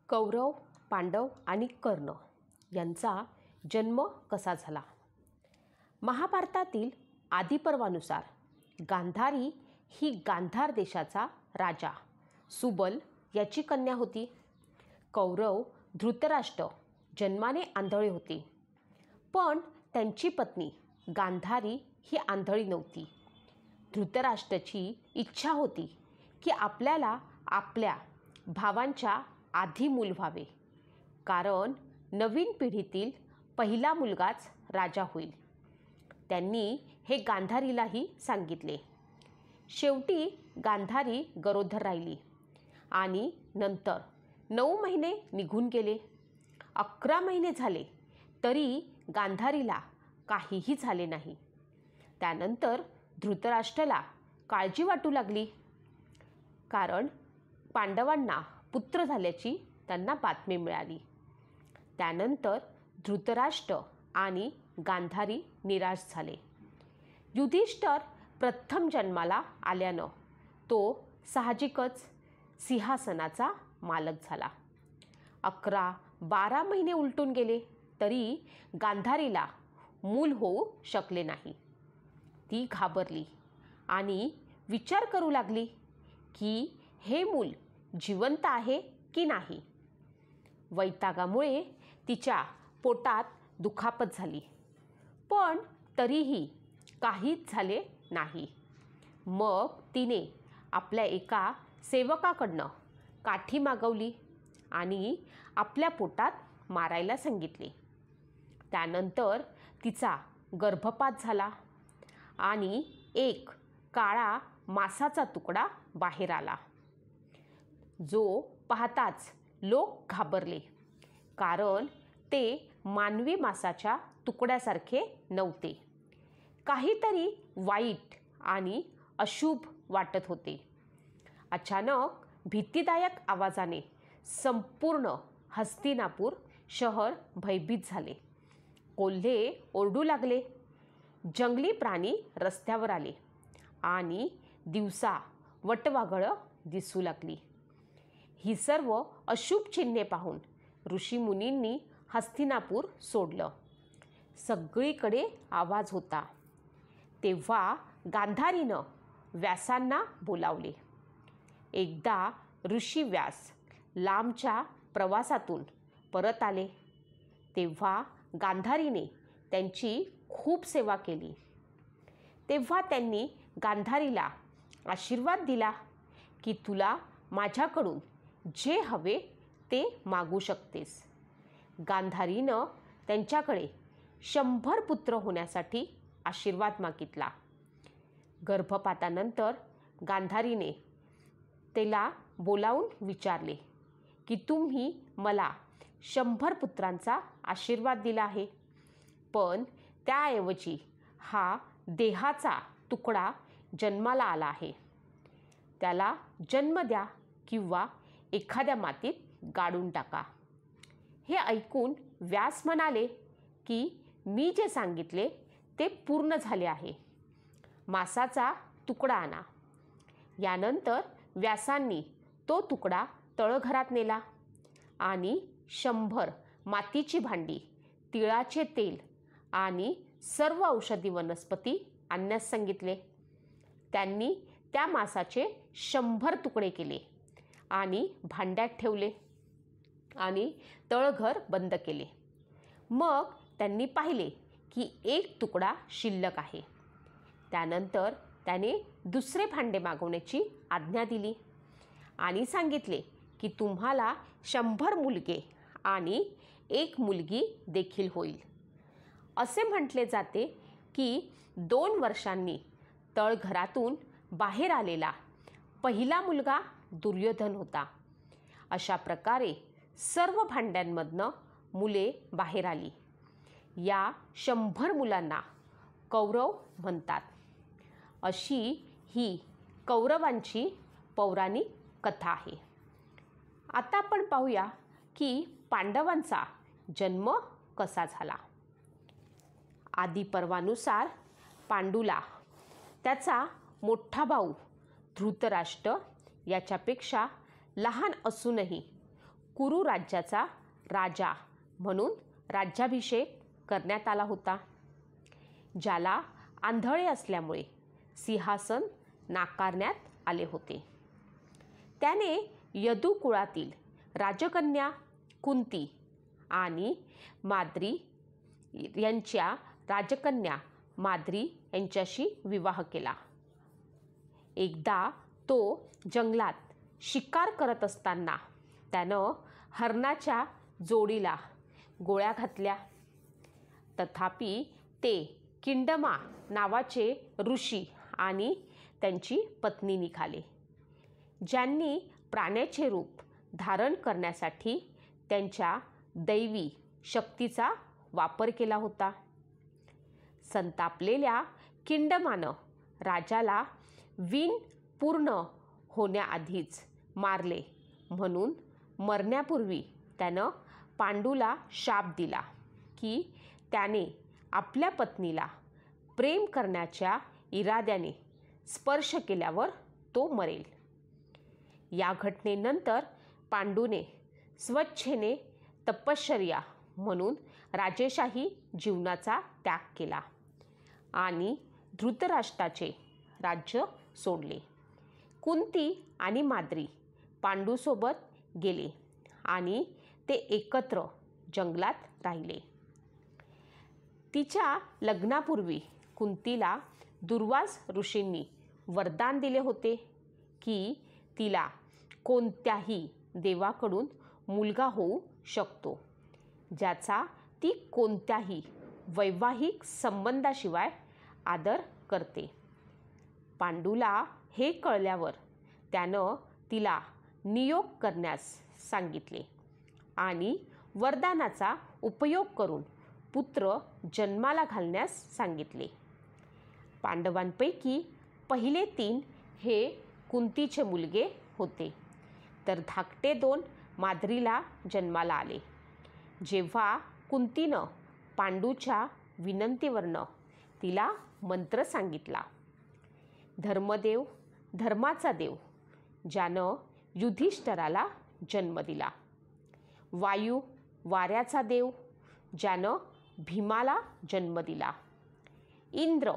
कौरव, पांडव आणि कर्ण यांचा जन्म कसा झाला? महाभारतातील आदिपर्वानुसार गांधारी ही गांधार देशाचा राजा सुबल याची कन्या होती. कौरव धृतराष्ट्र जन्माने आंधळे होते, पण त्यांची पत्नी गांधारी ही आंधळी नव्हती. धृतराष्ट्राची इच्छा होती की आपल्याला आपल्या भावांच्या आधी मूल व्हावे, कारण नवीन पिढीतील पहिला मुलगाच राजा होईल. त्यांनी हे गांधारीलाही सांगितले. शेवटी गांधारी गरोदर राहिली आणि नंतर 9 महिने निघून गेले. 11 महिने झाले तरी गांधारीला काहीही झाले नाही. त्यानंतर धृतराष्ट्राला काळजी वाटू लागली, कारण पांडवांना पुत्र झाल्याची त्यांना बातमी मिळाली. त्यानंतर धृतराष्ट्र आणि गांधारी निराश झाले. युधिष्ठिर प्रथम जन्माला आल्यानं तो साहजिकच सिंहासनाचा मालक झाला. 11-12 महिने उलटून गेले तरी गांधारीला मूल होऊ शकले नाही. ती घाबरली आणि विचार करू लागली की हे मूल जिवंत आहे की नाही. वैतागामुळे तिच्या पोटात दुखापत झाली, पण तरीही काहीच झाले नाही. मग तिने आपल्या एका सेवकाकडनं काठी मागवली आणि आपल्या पोटात मारायला सांगितले. त्यानंतर तिचा गर्भपात झाला आणि एक काळा मासाचा तुकडा बाहेर आला, जो पाहताच लोक घाबरले, कारण ते मानवी मासाच्या तुकड्यासारखे नव्हते. काहीतरी वाईट आणि अशुभ वाटत होते. अचानक भीतीदायक आवाजाने संपूर्ण हस्तिनापूर शहर भयभीत झाले. कोल्हे ओरडू लागले, जंगली प्राणी रस्त्यावर आले आणि दिवसा वटवाघळं दिसू लागली. ही सर्व अशुभ चिन्हे पाहून ऋषीमुनींनी हस्तिनापूर सोडलं. सगळीकडे आवाज होता. तेव्हा गांधारीनं व्यासांना बोलावले. एकदा ऋषी व्यास लांबच्या प्रवासातून परत आले, तेव्हा गांधारीने त्यांची खूप सेवा केली. तेव्हा त्यांनी गांधारीला आशीर्वाद दिला की तुला माझ्याकडून जे हवे ते मागू शकतेस. गांधारीनं त्यांच्याकडे 100 पुत्र होण्यासाठी आशीर्वाद मागितला. गर्भपातानंतर गांधारीने त्याला बोलावून विचारले की तुम्ही मला 100 पुत्रांचा आशीर्वाद दिला आहे, पण त्याऐवजी हा देहाचा तुकडा जन्माला आला आहे. त्याला जन्म द्या किंवा एखाद्या मातीत गाडून टाका. हे ऐकून व्यास म्हणाले की मी जे सांगितले ते पूर्ण झाले आहे. मासाचा तुकडा आणा. यानंतर व्यासांनी तो तुकडा तळघरात नेला आणि 100 मातीची भांडी, तिळाचे तेल आणि सर्व औषधी वनस्पती आणण्यास सांगितले. त्यांनी त्या मासाचे 100 तुकडे केले आणि भांड्यात ठेवले आणि तळघर बंद केले. मग त्यांनी पाहिले की एक तुकडा शिल्लक आहे. त्यानंतर त्याने दुसरे भांडे मागवण्याची आज्ञा दिली आणि सांगितले की तुम्हाला 100 मुलगे आणि 1 मुलगी देखील होईल. असे म्हटले जाते की 2 वर्षांनी तळघरातून बाहेर आलेला पहिला मुलगा दुर्योधन होता. अशा प्रकारे सर्व भांड्यांमधनं मुले बाहेर आली. या 100 मुलांना कौरव म्हणतात. अशी ही कौरवांची पौराणिक कथा आहे. आता आपण पाहूया की पांडवांचा जन्म कसा झाला. आदिपर्वानुसार पांडूला त्याचा मोठा भाऊ धृतराष्ट्र याच्यापेक्षा लहान असूनही कुरु राज्याचा राजा म्हणून राज्याभिषेक करण्यात आला होता. ज्याला आंधळे असल्यामुळे सिंहासन नाकारण्यात आले होते. त्याने यदू कुळातील राजकन्या कुंती आणि माद्री यांच्या राजकन्या माद्री यांच्याशी विवाह केला. एकदा तो जंगलात शिकार करत असताना त्यानं हरणाच्या जोडीला गोळ्या घातल्या. तथापि ते किंडमा नावाचे ऋषी आणि त्यांची पत्नी निघाले, ज्यांनी प्राण्याचे रूप धारण करण्यासाठी त्यांच्या दैवी शक्तीचा वापर केला होता. संतापलेल्या किंडमानं राजाला विण पूर्ण होण्याआधीच मारले, म्हणून मरण्यापूर्वी त्यानं पांडूला शाप दिला की त्याने आपल्या पत्नीला प्रेम करण्याच्या इराद्याने स्पर्श केल्यावर तो मरेल. या घटनेनंतर पांडूने स्वच्छेने तपश्चर्या म्हणून राजेशाही जीवनाचा त्याग केला आणि धृतराष्ट्राचे राज्य सोडले. कुंती आणि माद्री पांडूसोबत गेले आणि ते एकत्र जंगलात राहिले. तिच्या लग्नापूर्वी कुंतीला दुर्वास ऋषींनी वरदान दिले होते की तिला कोणत्याही देवाकडून मुलगा होऊ शकतो, ज्याचा ती कोणत्याही वैवाहिक संबंधाशिवाय आदर करते. पांडूला हे कळल्यावर त्यानं तिला नियोग करण्यास सांगितले आणि वरदानाचा उपयोग करून पुत्र जन्माला घालण्यास सांगितले. पांडवांपैकी पहिले 3 हे कुंतीचे मुलगे होते, तर धाकटे 2 माद्रीला जन्माला आले. जेव्हा कुंतीनं पांडूच्या विनंतीवरनं तिला मंत्र सांगितला, धर्मदेव, धर्माचा देव, ज्यानं युधिष्ठिराला जन्म दिला, वायू, वाऱ्याचा देव, ज्यानं भीमाला जन्म दिला, इंद्र,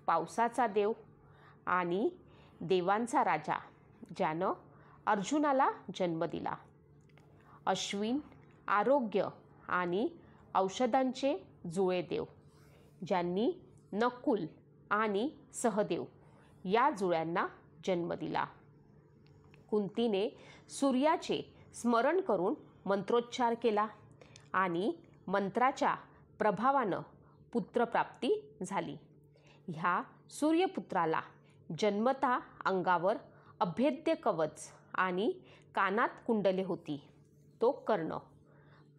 पावसाचा देव आणि देवांचा राजा, ज्यानं अर्जुनाला जन्म दिला, अश्विन, आरोग्य आणि औषधांचे जुळे देव, ज्यांनी नकुल आणि सहदेव या जुळ्यांना जन्म दिला. कुंतीने सूर्याचे स्मरण करून मंत्रोच्चार केला आणि मंत्राच्या प्रभावानं पुत्रप्राप्ती झाली. ह्या सूर्यपुत्राला जन्मता अंगावर अभेद्य कवच आणि कानात कुंडले होती. तो कर्ण.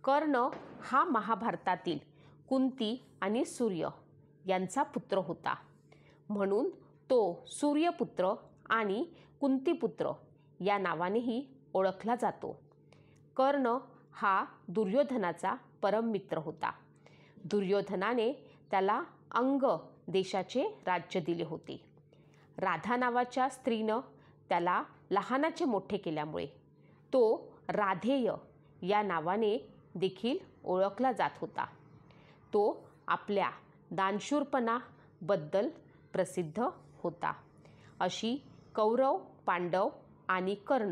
कर्ण हा महाभारतातील कुंती आणि सूर्य यांचा पुत्र होता, म्हणून तो सूर्यपुत्र आणि कुंतीपुत्र या नावानेही ओळखला जातो. कर्ण हा दुर्योधनाचा परम मित्र होता. दुर्योधनाने त्याला अंग देशाचे राज्य दिले होते. राधा नावाच्या स्त्रीनं त्याला लहानाचे मोठे केल्यामुळे तो राधेय या नावाने देखील ओळखला जात होता. तो आपल्या दानशूरपणाबद्दल प्रसिद्ध होता. अशी कौरव, पांडव आणि कर्ण